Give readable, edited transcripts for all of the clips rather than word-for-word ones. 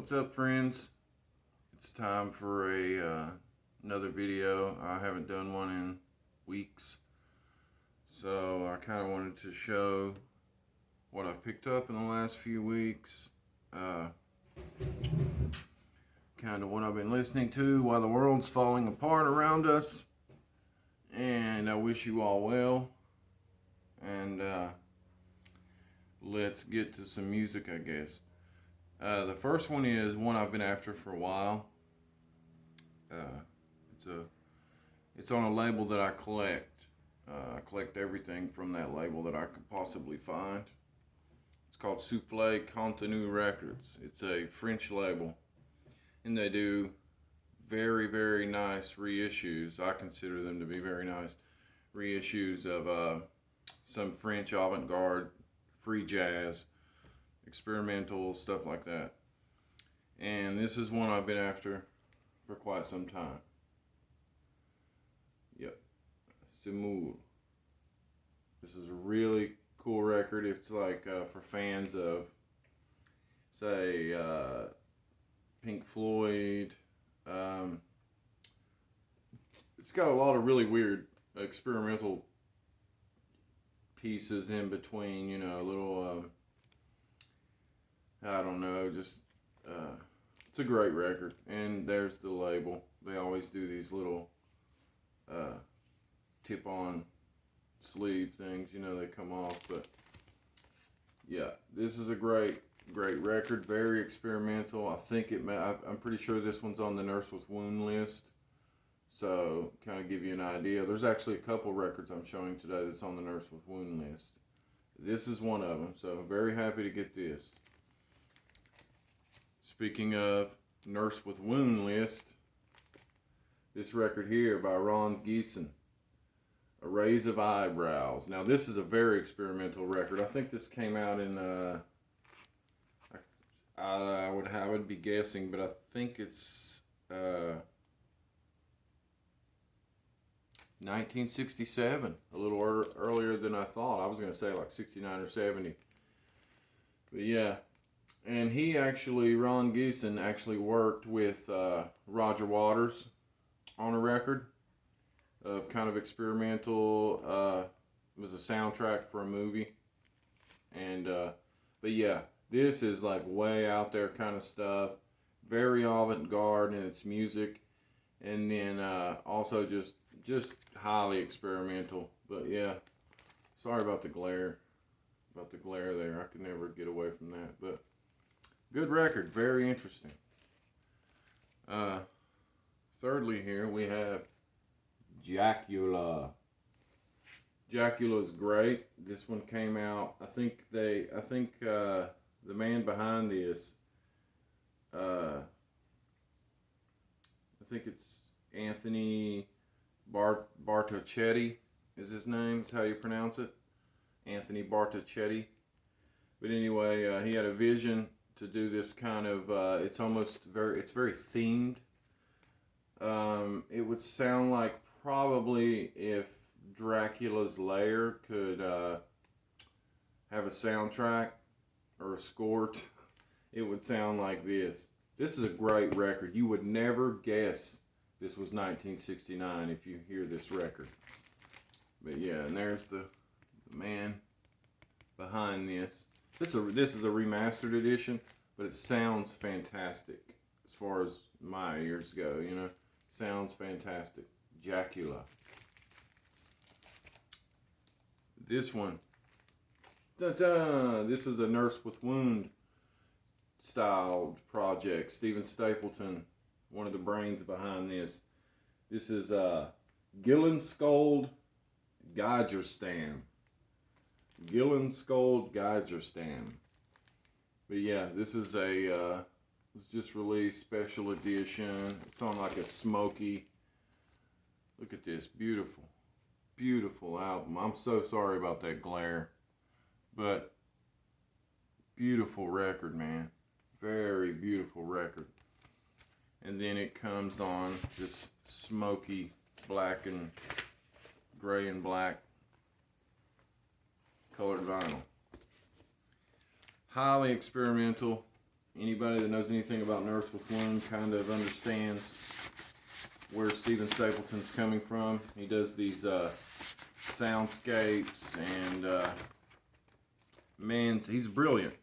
What's up, friends? It's time for another video. I haven't done one in weeks, so I kind of wanted to show what I've picked up in the last few weeks, kind of what I've been listening to while the world's falling apart around us, and I wish you all well, and let's get to some music, I guess. The first one is one I've been after for a while. It's on a label that I collect. I collect everything from that label that I could possibly find. It's called Souffle Contenu Records. It's a French label, and they do very, very nice reissues. I consider them to be very nice reissues of some French avant-garde, free jazz, experimental, stuff like that. And this is one I've been after for quite some time. Yep, Semoule. This is a really cool record. It's like for fans of, say, Pink Floyd. It's got a lot of really weird experimental pieces in between, you know, little I don't know, just it's a great record. And there's the label. They always do these little tip-on sleeve things, you know, they come off. But yeah, this is a great record. Very experimental. I think I'm pretty sure this one's on the Nurse with Wound list. So kind of give you an idea. There's actually a couple records I'm showing today that's on the Nurse with Wound list. This is one of them. So very happy to get this. Speaking of Nurse with Wound list, this record here by Ron Geeson, A Raise of Eyebrows. Now this is a very experimental record. I think this came out in, I would be guessing, but I think it's 1967, a little earlier than I thought. I was going to say like 69 or 70. But yeah. And he actually, Ron Geeson, actually worked with Roger Waters on a record of kind of experimental. It was a soundtrack for a movie. And, but yeah, this is like way out there kind of stuff. Very avant-garde in its music. And then also just highly experimental. But yeah, sorry about the glare. There. I could never get away from that. But good record, very interesting. Thirdly here we have Jacula. Jacula's great. This one came out, I think the man behind this, I think it's Anthony Bartocchetti is his name, is how you pronounce it. Anthony Bartocchetti. But anyway, he had a vision to do this kind of, it's very themed. It would sound like probably if Dracula's Lair could have a soundtrack or a score, it would sound like this. This is a great record. You would never guess this was 1969 if you hear this record. But yeah, and there's the man behind this. This is a remastered edition, but it sounds fantastic as far as my ears go, you know. Sounds fantastic. Jacula. This one. Da-da! This is a Nurse with Wound styled project. Stephen Stapleton, one of the brains behind this. This is Gillenskold Geigerstam. Gillenskold Geigerstam. But yeah, this is a was just released special edition. It's on like a smoky. Look at this, beautiful album. I'm so sorry about that glare, but beautiful record, man. Very beautiful record. And then it comes on this smoky black and gray and black colored vinyl. Highly experimental. Anybody that knows anything about Nurse with Wound kind of understands where Steven Stapleton's coming from. He does these soundscapes, and man, he's brilliant.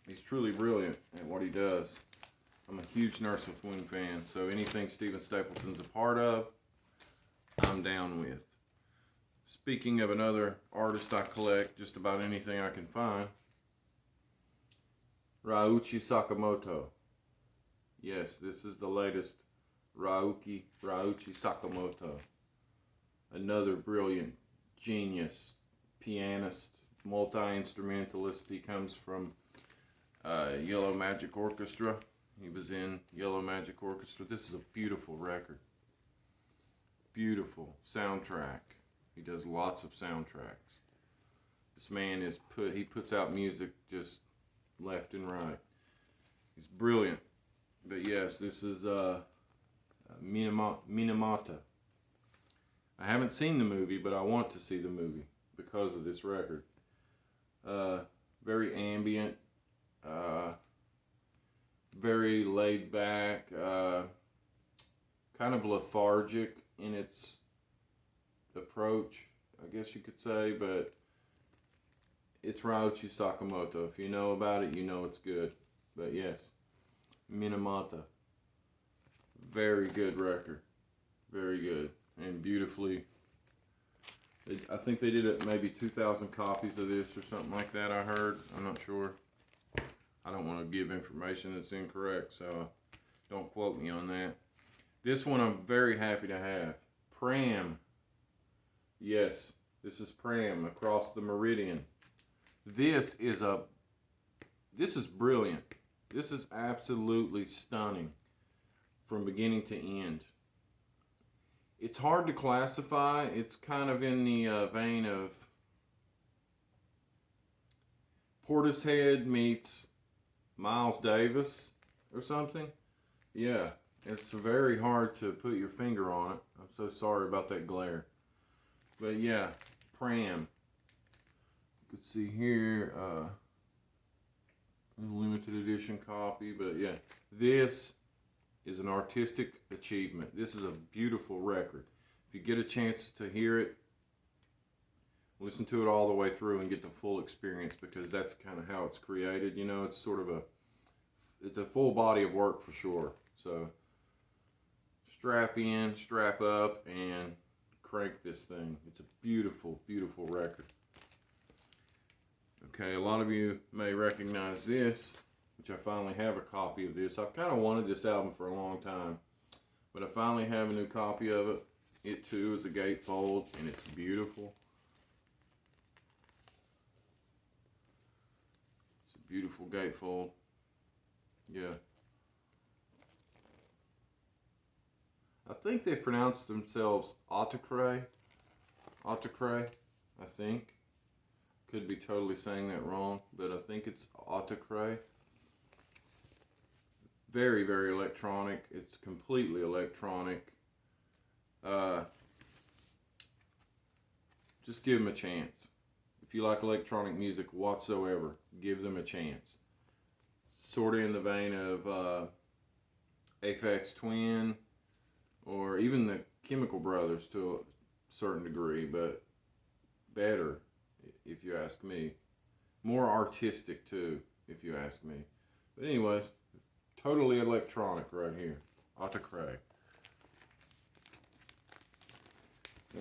He's truly brilliant at what he does. I'm a huge Nurse with Wound fan, so anything Steven Stapleton's a part of, I'm down with. Speaking of another artist I collect, just about anything I can find, Ryuichi Sakamoto. Yes, this is the latest Ryuichi Sakamoto. Another brilliant genius, pianist, multi-instrumentalist. He comes from Yellow Magic Orchestra. He was in Yellow Magic Orchestra. This is a beautiful record. Beautiful soundtrack. He does lots of soundtracks. This man he puts out music just left and right. He's brilliant. But yes, this is Minamata. I haven't seen the movie, but I want to see the movie because of this record. Very ambient, very laid back, kind of lethargic in its approach, I guess you could say, but it's Ryuichi Sakamoto. If you know about it, you know it's good. But yes, Minamata. Very good record. Very good. And beautifully. I think they did maybe 2,000 copies of this or something like that, I heard. I'm not sure. I don't want to give information that's incorrect, so don't quote me on that. This one I'm very happy to have. Pram. Yes, this is Pram, Across the Meridian. This is brilliant. This is absolutely stunning from beginning to end. It's hard to classify. It's kind of in the vein of Portishead meets Miles Davis or something. Yeah, it's very hard to put your finger on it. I'm so sorry about that glare. But yeah, Pram. You can see here, limited edition copy. But yeah, this is an artistic achievement. This is a beautiful record. If you get a chance to hear it, listen to it all the way through and get the full experience, because that's kind of how it's created. You know, it's sort of it's a full body of work for sure. So strap in, strap up, and crank this thing. It's a beautiful, beautiful record. Okay, a lot of you may recognize this, which I finally have a copy of this. I've kind of wanted this album for a long time, but I finally have a new copy of it. It too is a gatefold, and it's beautiful. It's a beautiful gatefold. Yeah. I think they pronounce themselves Autocray. Autocray, I think. Could be totally saying that wrong, but I think it's Autocray. Very, very electronic. It's completely electronic. Just give them a chance. If you like electronic music whatsoever, give them a chance. Sort of in the vein of Aphex Twin, or even the Chemical Brothers to a certain degree, but better, if you ask me. More artistic too, if you ask me. But anyways, totally electronic right here. Autocray.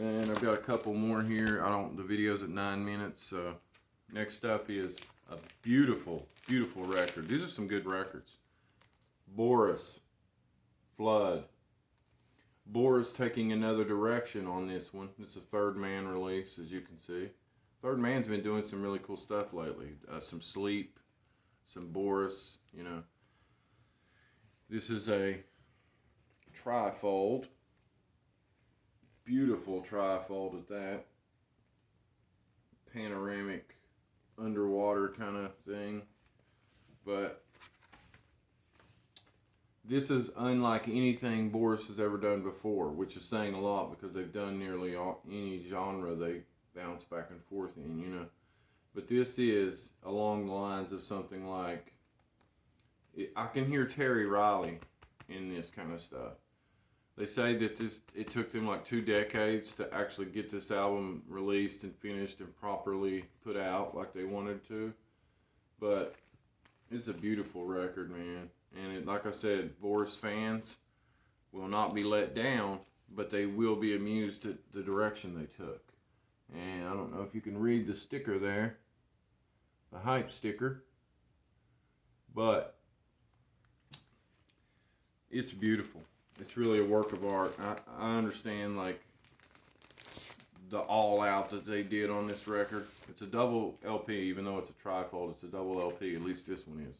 And I've got a couple more here. The video's at 9 minutes, so next up is a beautiful, beautiful record. These are some good records. Boris, Flood. Boris taking another direction on this one. This is a Third Man release, as you can see. Third Man's been doing some really cool stuff lately. Some Sleep, some Boris, you know. This is a trifold. Beautiful trifold at that. Panoramic, underwater kind of thing. But this is unlike anything Boris has ever done before, which is saying a lot, because they've done nearly any genre they bounce back and forth in, you know. But this is along the lines of something like I can hear Terry Riley in this kind of stuff. They say that it took them like 2 decades to actually get this album released and finished and properly put out like they wanted to. But it's a beautiful record, man. And like I said, Boris fans will not be let down, but they will be amused at the direction they took. And I don't know if you can read the sticker there, the hype sticker, but it's beautiful. It's really a work of art. I understand like the all out that they did on this record. It's a double LP, even though it's a trifold, it's a double LP, at least this one is.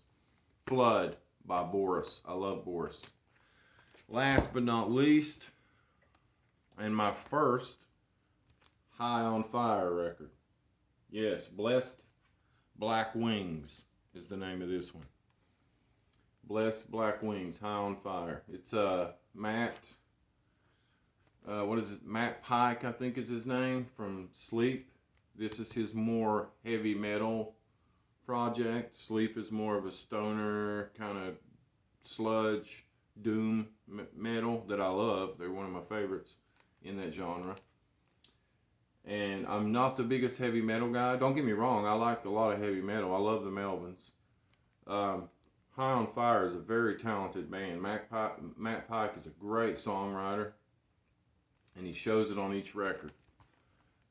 Flood by Boris. I love Boris. Last but not least, and my first High on Fire record. Yes, Blessed Black Wings is the name of this one. Blessed Black Wings, High on Fire. It's Matt, Matt Pike, I think is his name, from Sleep. This is his more heavy metal project. Sleep is more of a stoner, kind of sludge, doom metal that I love. They're one of my favorites in that genre. And I'm not the biggest heavy metal guy. Don't get me wrong, I like a lot of heavy metal. I love the Melvins. High on Fire is a very talented band. Matt Pike is a great songwriter, and he shows it on each record.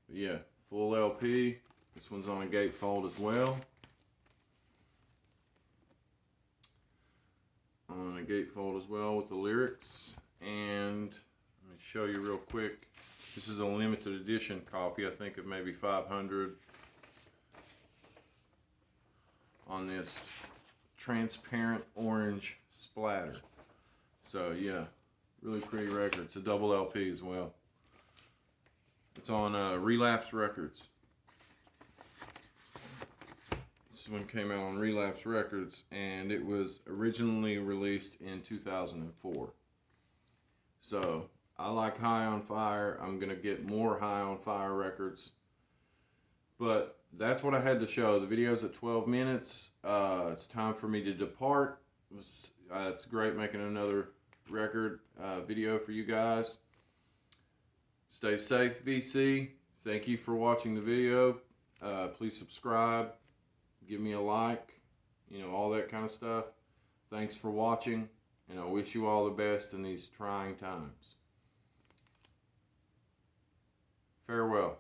But yeah, full LP. This one's on a gatefold as well. On a gatefold as well with the lyrics. And let me show you real quick. This is a limited edition copy, I think of maybe 500 on this transparent orange splatter. So yeah, really pretty record. It's a double LP as well. It's on Relapse Records. This one came out on Relapse Records, and it was originally released in 2004. So I like High on Fire. I'm gonna get more High on Fire records, but that's what I had to show. The video's at 12 minutes. It's time for me to depart. It's great making another record video for you guys. Stay safe, VC. Thank you for watching the video. Please subscribe. Give me a like. You know, all that kind of stuff. Thanks for watching, and I wish you all the best in these trying times. Farewell.